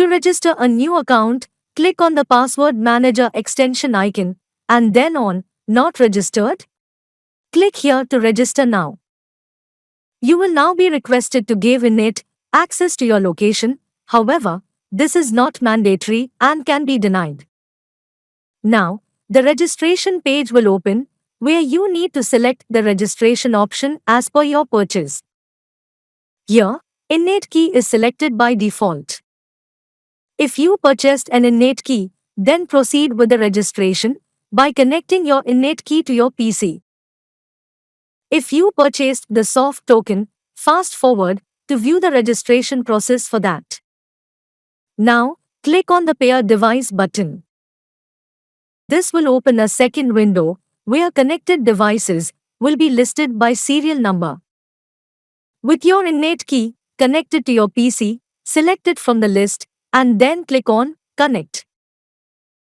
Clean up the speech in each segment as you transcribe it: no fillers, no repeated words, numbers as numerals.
To register a new account, click on the Password Manager extension icon and then on Not Registered. Click here to register now. You will now be requested to give INET access to your location. However, this is not mandatory and can be denied. Now, the registration page will open, where you need to select the registration option as per your purchase. Here, INET key is selected by default. If you purchased an INET key, then proceed with the registration by connecting your INET key to your PC. If you purchased the soft token, fast forward to view the registration process for that. Now, click on the Pair Device button. This will open a second window where connected devices will be listed by serial number. With your INET key connected to your PC, select it from the list and then click on Connect.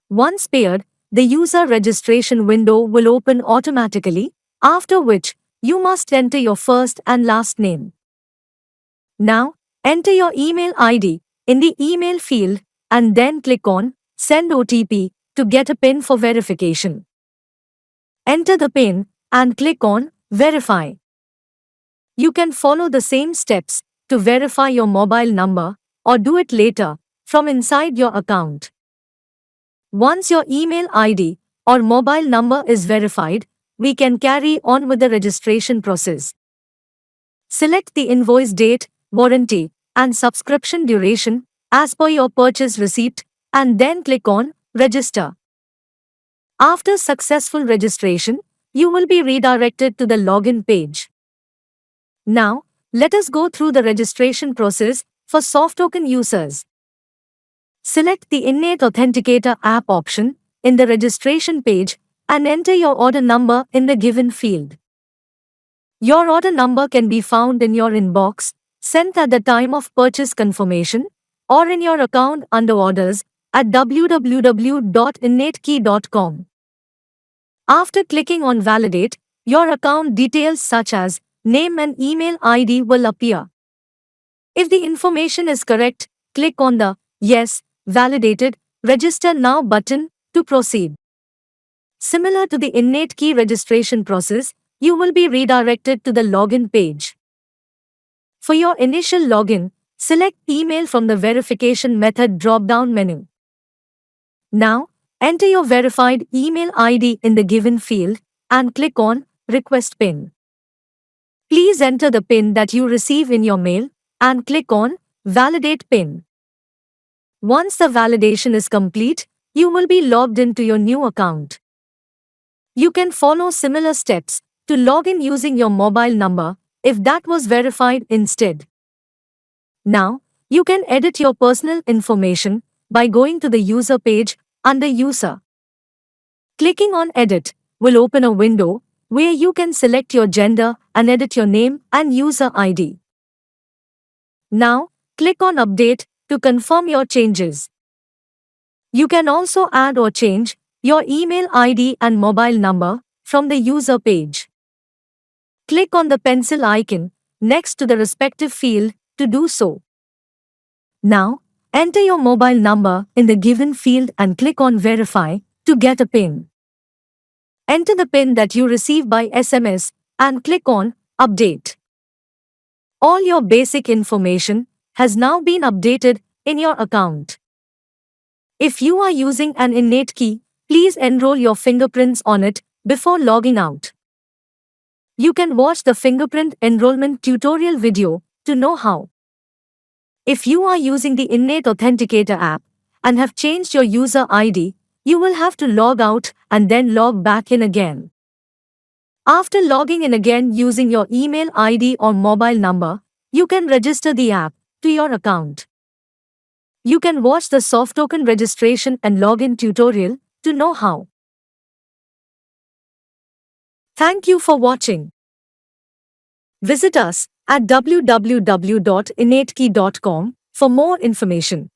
Once paired, the user registration window will open automatically, after which you must enter your first and last name. Now, enter your email ID in the email field and then click on Send OTP to get a PIN for verification. Enter the PIN and click on Verify. You can follow the same steps to verify your mobile number or do it later from inside your account. Once your email ID or mobile number is verified, we can carry on with the registration process. Select the invoice date, warranty, and subscription duration as per your purchase receipt and then click on Register. After successful registration, you will be redirected to the login page. Now, let us go through the registration process for soft token users. Select the INET Authenticator app option in the registration page and enter your order number in the given field. Your order number can be found in your inbox, sent at the time of purchase confirmation, or in your account under orders at www.inetkey.com. After clicking on Validate, your account details such as name and email ID will appear. If the information is correct, click on the Yes, Validated, Register Now button to proceed. Similar to the INET key registration process, you will be redirected to the login page. For your initial login, select Email from the Verification Method drop-down menu. Now, enter your verified email ID in the given field and click on Request PIN. Please enter the PIN that you receive in your mail and click on Validate PIN. Once the validation is complete, you will be logged into your new account. You can follow similar steps to log in using your mobile number if that was verified instead. Now, you can edit your personal information by going to the user page under User. Clicking on Edit will open a window where you can select your gender and edit your name and user ID. Now, click on Update to confirm your changes. You can also add or change your email ID and mobile number from the user page. Click on the pencil icon next to the respective field to do so. Now, enter your mobile number in the given field and click on Verify to get a PIN. Enter the PIN that you receive by SMS and click on Update. All your basic information has now been updated in your account. If you are using an INET key, please enroll your fingerprints on it before logging out. You can watch the fingerprint enrollment tutorial video to know how. If you are using the INET Authenticator app and have changed your user ID, you will have to log out and then log back in again. After logging in again using your email ID or mobile number, you can register the app to your account. You can watch the soft token registration and login tutorial to know how. Thank you for watching. Visit us at www.inetkey.com for more information.